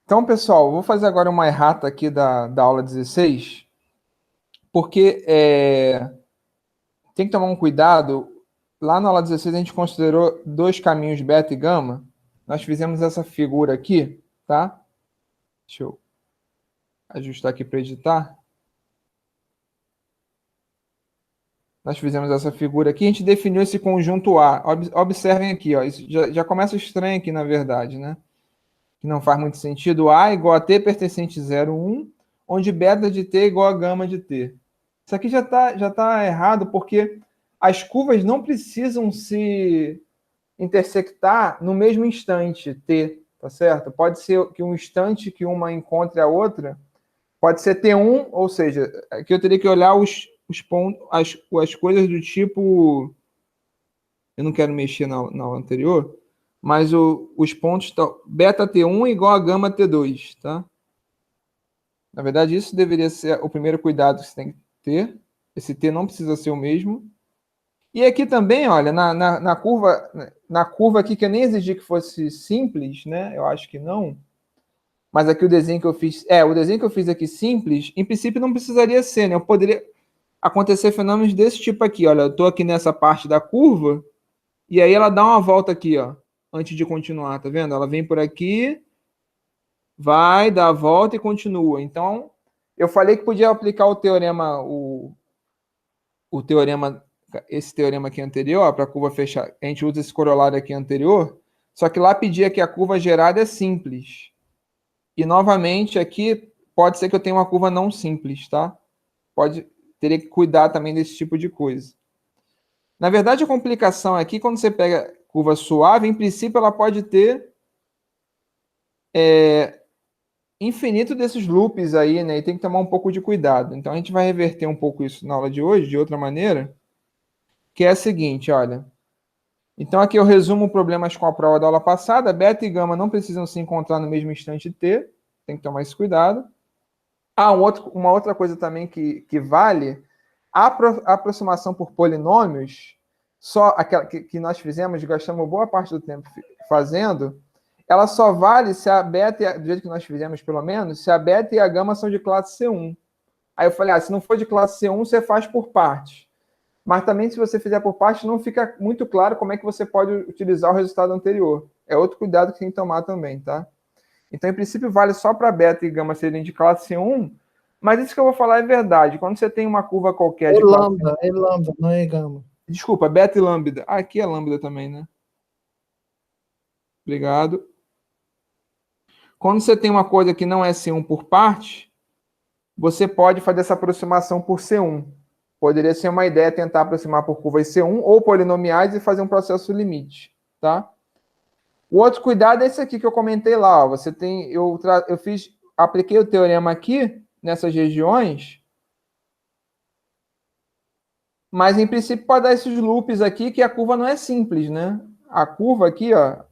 Então, pessoal, vou fazer agora uma errata aqui da aula 16, porque tem que tomar um cuidado. Lá na aula 16 a gente considerou dois caminhos beta e gama. Nós fizemos essa figura aqui, tá? Deixa eu ajustar aqui para editar. Nós fizemos essa figura aqui, a gente definiu esse conjunto A. Observem aqui, ó, isso já começa estranho aqui, na verdade, né? Que não faz muito sentido. A igual a T pertencente 0, 1, onde beta de T é igual a gama de T. Isso aqui já tá errado, porque as curvas não precisam se intersectar no mesmo instante, T, tá certo? Pode ser que um instante que uma encontre a outra, pode ser T1, ou seja, aqui eu teria que olhar os pontos, as coisas do tipo... Eu não quero mexer na aula anterior, mas os pontos beta T1 igual a gama T2, tá? Na verdade, isso deveria ser o primeiro cuidado que você tem que ter. Esse T não precisa ser o mesmo. E aqui também, olha, na curva aqui, que eu nem exigi que fosse simples, né? Eu acho que não. Mas aqui o desenho que eu fiz... o desenho que eu fiz aqui simples, em princípio não precisaria ser, né? Eu poderia acontecer fenômenos desse tipo aqui, olha. Eu estou aqui nessa parte da curva, e aí ela dá uma volta aqui, ó, antes de continuar, tá vendo? Ela vem por aqui, vai, dá a volta e continua. Então, eu falei que podia aplicar o teorema, esse teorema aqui anterior, para a curva fechada. A gente usa esse corolário aqui anterior, só que lá pedia que a curva gerada é simples. E, novamente, aqui pode ser que eu tenha uma curva não simples, tá? Teria que cuidar também desse tipo de coisa. Na verdade, a complicação aqui, quando você pega curva suave, em princípio, ela pode ter infinito desses loops aí, né? E tem que tomar um pouco de cuidado. Então, a gente vai reverter um pouco isso na aula de hoje, de outra maneira, que é a seguinte, olha. Então, aqui eu resumo problemas com a prova da aula passada. Beta e gama não precisam se encontrar no mesmo instante t. Tem que tomar esse cuidado. Uma outra coisa também que vale, a aproximação por polinômios, só aquela que nós fizemos, gastamos boa parte do tempo fazendo, ela só vale se a beta, do jeito que nós fizemos pelo menos, se a beta e a gama são de classe C1. Aí eu falei, se não for de classe C1, você faz por partes. Mas também, se você fizer por partes, não fica muito claro como é que você pode utilizar o resultado anterior. É outro cuidado que tem que tomar também, tá? Então, em princípio, vale só para beta e gama serem de classe C1, mas isso que eu vou falar é verdade. Quando você tem uma curva qualquer de classe... É lambda, não é gama. Desculpa, beta e lambda. Aqui é lambda também, né? Obrigado. Quando você tem uma coisa que não é C1 por parte, você pode fazer essa aproximação por C1. Poderia ser uma ideia tentar aproximar por curvas C1 ou polinomiais e fazer um processo limite, tá? O outro cuidado é esse aqui que eu comentei lá. Ó. Você tem, apliquei o teorema aqui nessas regiões, mas em princípio pode dar esses loops aqui que a curva não é simples, né? A curva aqui, ó,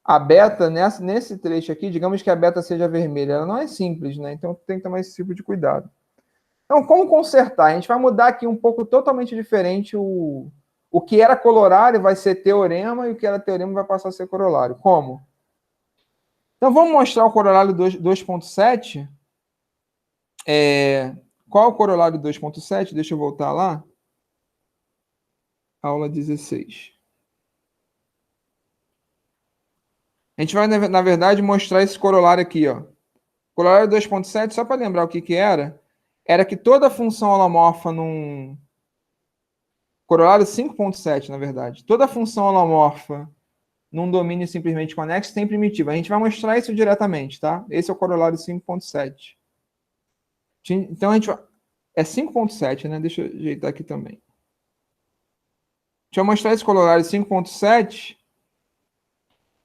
a beta nesse trecho aqui, digamos que a beta seja vermelha, ela não é simples, né? Então tem que tomar esse tipo de cuidado. Então, como consertar? A gente vai mudar aqui um pouco totalmente diferente. O que era corolário vai ser teorema e o que era teorema vai passar a ser corolário. Como? Então, vamos mostrar o corolário 2.7. Qual é o corolário 2.7? Deixa eu voltar lá. Aula 16. A gente vai, na verdade, mostrar esse corolário aqui. Ó. Corolário 2.7, só para lembrar o que era que toda função holomorfa num... Corolário 5.7, na verdade. Toda função holomorfa num domínio simplesmente conexo tem primitiva. A gente vai mostrar isso diretamente, tá? Esse é o corolário 5.7. Então, a gente vai... É 5.7, né? Deixa eu ajeitar aqui também. Deixa eu mostrar esse corolário 5.7,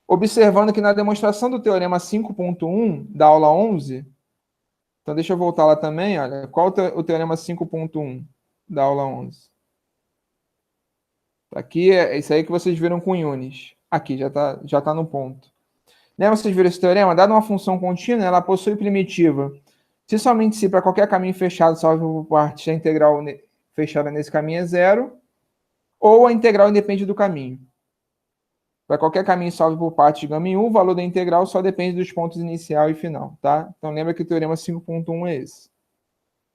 observando que na demonstração do teorema 5.1 da aula 11, então deixa eu voltar lá também, olha, qual o teorema 5.1 da aula 11? Aqui é isso aí que vocês viram com Yunis. Aqui, já tá no ponto. Né, vocês viram esse teorema? Dada uma função contínua, ela possui primitiva. Se somente se para qualquer caminho fechado, salvo por partes, a integral fechada nesse caminho é zero, ou a integral independe do caminho. Para qualquer caminho salvo por parte de gama em U, o valor da integral só depende dos pontos inicial e final, tá? Então lembra que o teorema 5.1 é esse.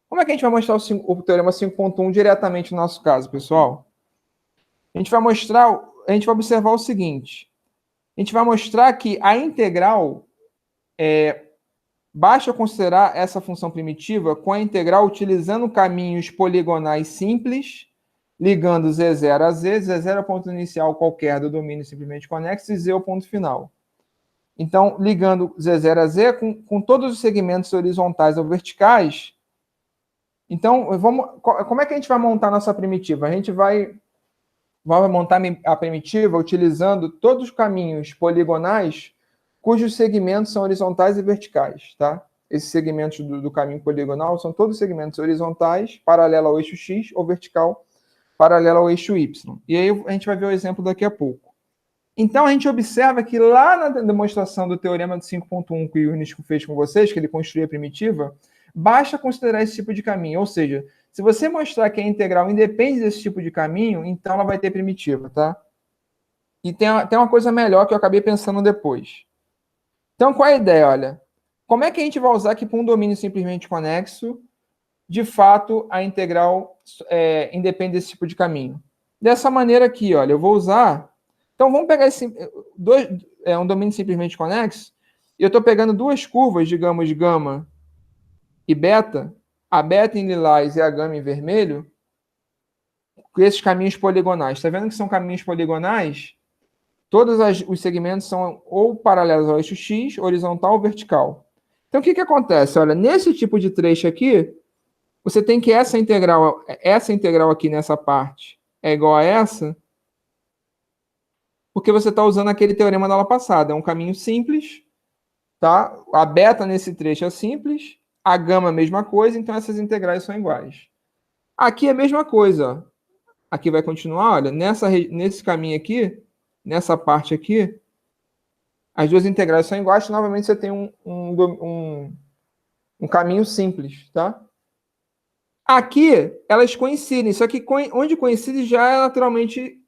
Como é que a gente vai mostrar o teorema 5.1 diretamente no nosso caso, pessoal? A gente vai observar o seguinte. A gente vai mostrar que a integral basta considerar essa função primitiva com a integral utilizando caminhos poligonais simples, ligando Z0 a Z. Z0 é o ponto inicial qualquer do domínio simplesmente conexo e Z é o ponto final. Então, ligando Z0 a Z com todos os segmentos horizontais ou verticais. Então, como é que a gente vai montar a nossa primitiva? A gente vai montar a primitiva utilizando todos os caminhos poligonais cujos segmentos são horizontais e verticais, tá? Esses segmentos do caminho poligonal são todos segmentos horizontais, paralelo ao eixo X, ou vertical, paralelo ao eixo Y. E aí a gente vai ver o exemplo daqui a pouco. Então, a gente observa que lá na demonstração do teorema do 5.1 que o Unisco fez com vocês, que ele construiu a primitiva, basta considerar esse tipo de caminho. Ou seja, se você mostrar que a integral independe desse tipo de caminho, então ela vai ter primitiva, tá? E tem uma coisa melhor que eu acabei pensando depois. Então, qual é a ideia? Olha, como é que a gente vai usar aqui para um domínio simplesmente conexo, de fato, a integral independe desse tipo de caminho? Dessa maneira aqui, olha, eu vou usar... Então, vamos pegar um domínio simplesmente conexo, e eu estou pegando duas curvas, digamos, gama e beta, a beta em lilás e a gama em vermelho, com esses caminhos poligonais. Está vendo que são caminhos poligonais? Todos os segmentos são ou paralelos ao eixo X, horizontal ou vertical. Então, o que acontece? Olha, nesse tipo de trecho aqui, você tem que essa integral aqui nessa parte é igual a essa, porque você está usando aquele teorema da aula passada. É um caminho simples, tá? A beta nesse trecho é simples, a gama a mesma coisa, então essas integrais são iguais. Aqui é a mesma coisa. Ó. Aqui vai continuar, olha, nesse caminho aqui, nessa parte aqui, as duas integrais são iguais, novamente você tem um caminho simples, tá? Aqui, elas coincidem, só que onde coincide já é naturalmente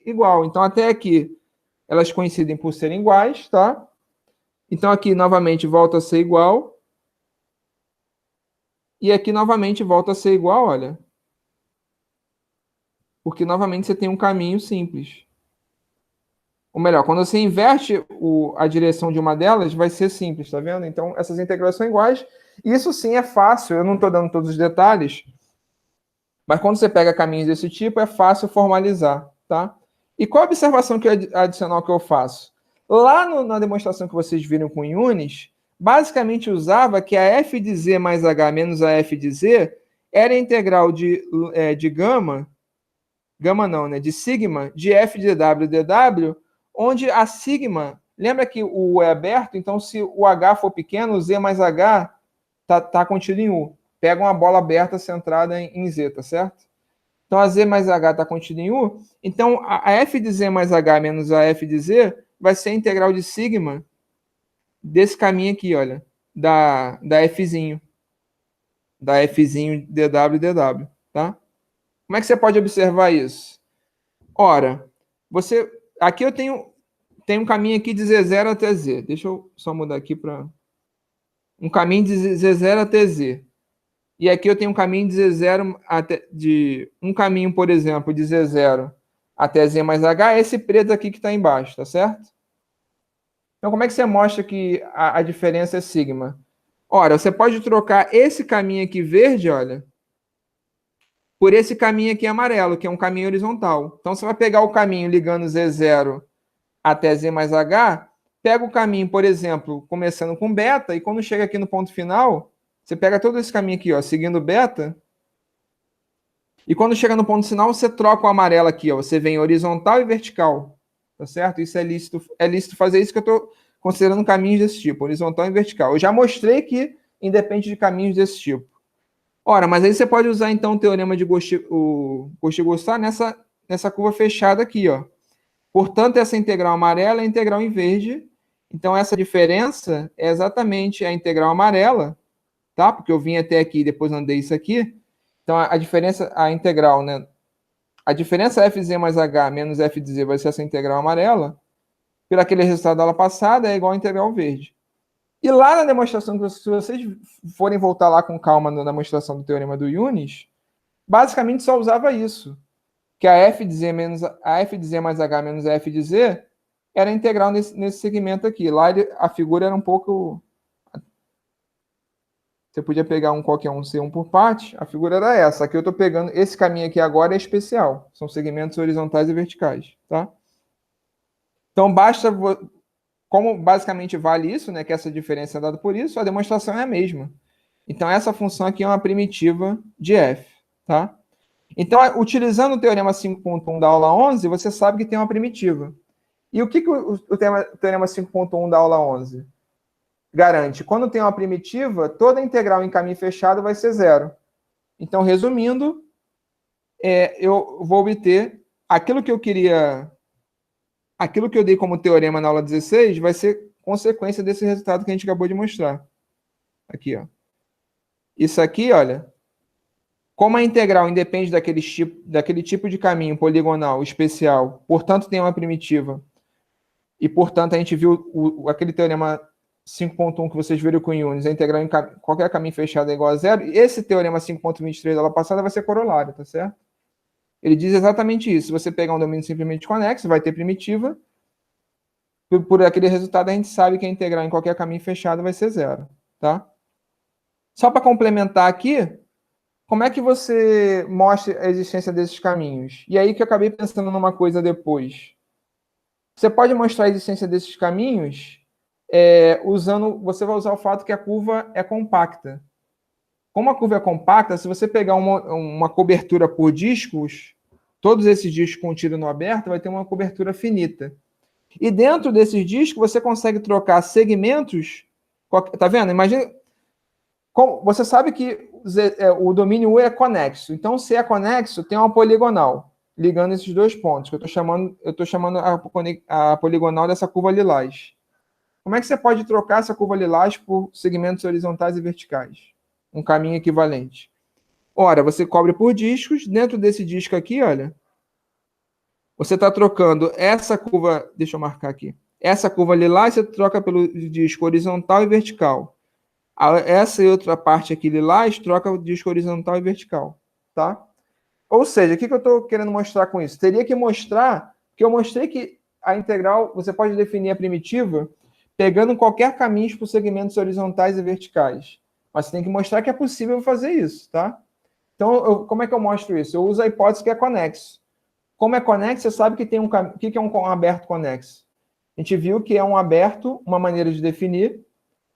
igual. Então, até aqui, elas coincidem por serem iguais, tá? Então, aqui, novamente, volta a ser igual. E aqui, novamente, volta a ser igual, olha. Porque, novamente, você tem um caminho simples. Ou melhor, quando você inverte a direção de uma delas, vai ser simples, tá vendo? Então, essas integrais são iguais. Isso sim é fácil, eu não estou dando todos os detalhes, mas quando você pega caminhos desse tipo, é fácil formalizar, tá? E qual a observação adicional que eu faço? Lá na demonstração que vocês viram com Yunis, basicamente usava que a f de z mais h menos a f de z era a integral de gama não, né? De sigma, de f de w dw, onde a sigma, lembra que o U é aberto, então se o h for pequeno, o z mais h tá contido em U. Pega uma bola aberta centrada em z, tá certo? Então a z mais h está contida em U, então a f de z mais h menos a f de z vai ser a integral de sigma desse caminho aqui, olha, da fzinho dw, tá? Como é que você pode observar isso? Ora, aqui eu tenho um caminho aqui de Z0 até Z. Deixa eu só mudar aqui para um caminho de Z0 até Z. E aqui eu tenho um caminho de Z0 um caminho, por exemplo, de Z0 até Z mais H, é esse preto aqui que está embaixo, tá certo? Então, como é que você mostra que a diferença é sigma? Ora, você pode trocar esse caminho aqui verde, olha, por esse caminho aqui amarelo, que é um caminho horizontal. Então, você vai pegar o caminho ligando Z0 até Z mais H, pega o caminho, por exemplo, começando com beta, e quando chega aqui no ponto final, você pega todo esse caminho aqui, ó, seguindo beta, e quando chega no ponto final, você troca o amarelo aqui, ó, você vem horizontal e vertical, tá certo? Isso é lícito fazer isso, que eu estou considerando caminhos desse tipo, horizontal e vertical. Eu já mostrei que independe de caminhos desse tipo. Ora, mas aí você pode usar, então, o teorema de Cauchy-Gostar nessa curva fechada aqui, ó. Portanto, essa integral amarela é a integral em verde. Então, essa diferença é exatamente a integral amarela, tá? Porque eu vim até aqui e depois andei isso aqui. Então, a diferença, a integral, né? A diferença fz mais h menos f de z vai ser essa integral amarela. por aquele resultado da aula passada é igual a integral verde. E lá na demonstração, se vocês forem voltar lá com calma na demonstração do teorema do Yunis, basicamente só usava isso, que a f de z, a f de z mais h menos a f de z era integral nesse segmento aqui. Lá a figura era um pouco... Você podia pegar qualquer um C1 por parte, a figura era essa. Aqui eu estou pegando, esse caminho aqui agora é especial. São segmentos horizontais e verticais, tá? Então basta, como basicamente vale isso, né, que essa diferença é dada por isso, a demonstração é a mesma. Então essa função aqui é uma primitiva de f, tá? Então, utilizando o teorema 5.1 da aula 11, você sabe que tem uma primitiva. E o que o teorema 5.1 da aula 11 garante? Quando tem uma primitiva, toda integral em caminho fechado vai ser zero. Então, resumindo, eu vou obter aquilo que eu queria, aquilo que eu dei como teorema na aula 16 vai ser consequência desse resultado que a gente acabou de mostrar. Aqui, ó. Isso aqui, olha, como a integral independe daquele tipo de caminho poligonal especial, portanto tem uma primitiva, e portanto a gente viu aquele teorema 5.1 que vocês viram com o Yunis, a integral em qualquer caminho fechado é igual a zero, e esse teorema 5.23 da aula passada vai ser corolário, tá certo? Ele diz exatamente isso. Se você pegar um domínio simplesmente conexo, vai ter primitiva, por aquele resultado a gente sabe que a integral em qualquer caminho fechado vai ser zero, tá? Só para complementar aqui, como é que você mostra a existência desses caminhos? E aí que eu acabei pensando numa coisa depois. Você pode mostrar a existência desses caminhos você vai usar o fato que a curva é compacta. Como a curva é compacta, se você pegar uma cobertura por discos, todos esses discos contidos no aberto, vai ter uma cobertura finita. E dentro desses discos, você consegue trocar segmentos. Tá vendo? Imagina. Você sabe que o domínio U é conexo. Então, se é conexo, tem uma poligonal ligando esses dois pontos, que eu estou chamando a poligonal dessa curva lilás. Como é que você pode trocar essa curva lilás por segmentos horizontais e verticais? Um caminho equivalente. Ora, você cobre por discos. Dentro desse disco aqui, olha, você está trocando essa curva, deixa eu marcar aqui, essa curva lilás você troca pelo disco horizontal e vertical. Essa e outra parte aqui lilás troca o disco horizontal e vertical, tá? Ou seja, o que eu estou querendo mostrar com isso? Teria que mostrar que eu mostrei que a integral, você pode definir a primitiva pegando qualquer caminho por segmentos horizontais e verticais. Mas você tem que mostrar que é possível fazer isso, tá? Então, como é que eu mostro isso? Eu uso a hipótese que é conexo. Como é conexo, você sabe que tem o que é um aberto conexo. A gente viu que é um aberto, uma maneira de definir,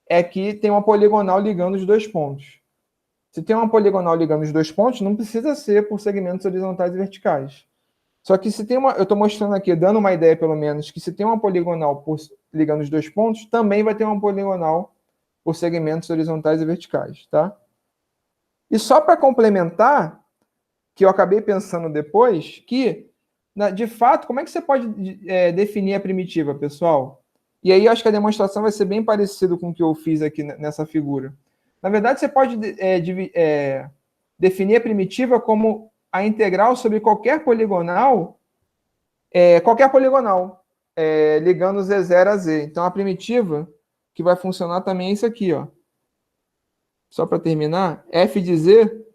é que tem uma poligonal ligando os dois pontos. Se tem uma poligonal ligando os dois pontos, não precisa ser por segmentos horizontais e verticais. Só que se tem eu estou mostrando aqui, dando uma ideia pelo menos, que se tem uma poligonal ligando os dois pontos, também vai ter uma poligonal por segmentos horizontais e verticais, tá? E só para complementar, que eu acabei pensando depois, que, de fato, como é que você pode definir a primitiva, pessoal? E aí eu acho que a demonstração vai ser bem parecida com o que eu fiz aqui nessa figura. Na verdade, você pode definir a primitiva como a integral sobre qualquer poligonal, ligando Z0 a Z. Então, a primitiva que vai funcionar também é isso aqui, ó. Só para terminar, f de z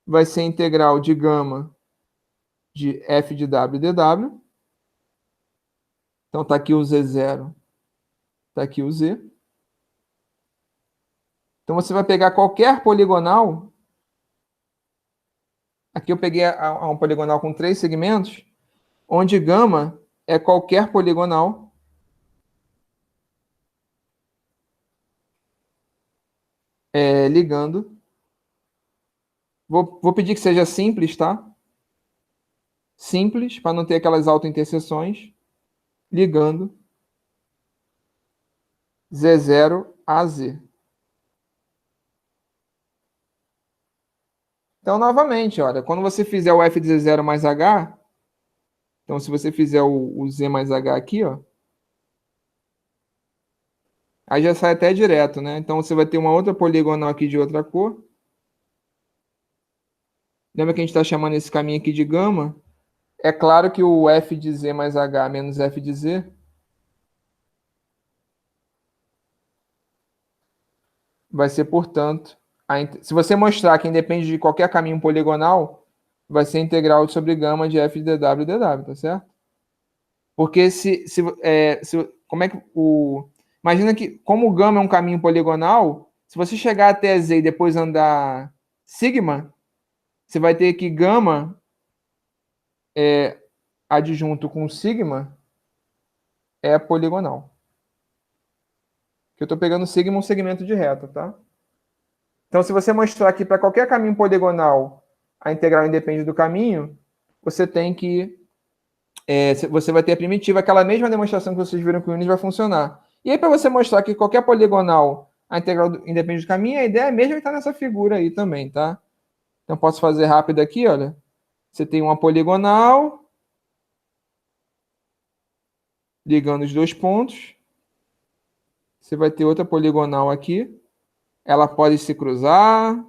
vai ser integral de gama de f de w dw. Então, está aqui o Z0, está aqui o Z. Então, você vai pegar qualquer poligonal. Aqui eu peguei um poligonal com 3 segmentos, onde gama é qualquer poligonal ligando. Vou pedir que seja simples, tá? Simples, para não ter aquelas autointerseções, ligando Z0 a Z. Então, novamente, olha, quando você fizer o f de Z0 mais H, então se você fizer o Z mais H aqui, ó, aí já sai até direto, né? Então, você vai ter uma outra poligonal aqui de outra cor. Lembra que a gente está chamando esse caminho aqui de gama? É claro que o f de z mais h menos f de z vai ser, portanto, se você mostrar que independe de qualquer caminho poligonal, vai ser integral sobre gama de f de dw, tá certo? Porque como é que imagina que, como o gama é um caminho poligonal, se você chegar até z e depois andar sigma, você vai ter que gama adjunto com sigma é poligonal. Que eu estou pegando sigma um segmento de reta, tá? Então, se você mostrar que para qualquer caminho poligonal a integral independe do caminho, você tem que você vai ter a primitiva, aquela mesma demonstração que vocês viram que o Unix vai funcionar. E aí, para você mostrar que qualquer poligonal a integral independe do caminho, a ideia é mesmo que está nessa figura aí também, tá? Então, posso fazer rápido aqui, olha. Você tem uma poligonal ligando os dois pontos. Você vai ter outra poligonal aqui. Ela pode se cruzar.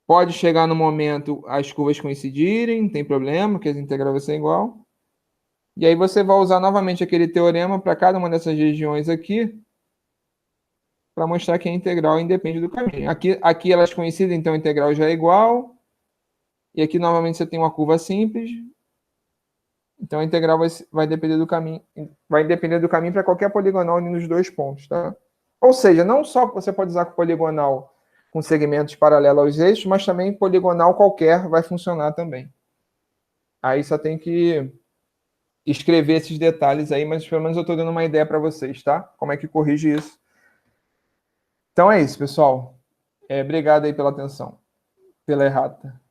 Pode chegar no momento as curvas coincidirem, não tem problema, porque as integrais vai ser igual. E aí você vai usar novamente aquele teorema para cada uma dessas regiões aqui, para mostrar que a integral independe do caminho. Aqui elas coincidem, então a integral já é igual. E aqui novamente você tem uma curva simples. Então a integral vai depender do caminho, para qualquer poligonal nos dois pontos, tá? Ou seja, não só você pode usar com poligonal com segmentos paralelos aos eixos, mas também poligonal qualquer vai funcionar também. Aí só tem que escrever esses detalhes aí, mas pelo menos eu estou dando uma ideia para vocês, tá? Como é que corrige isso. Então é isso, pessoal. Obrigado aí pela atenção. Pela errata.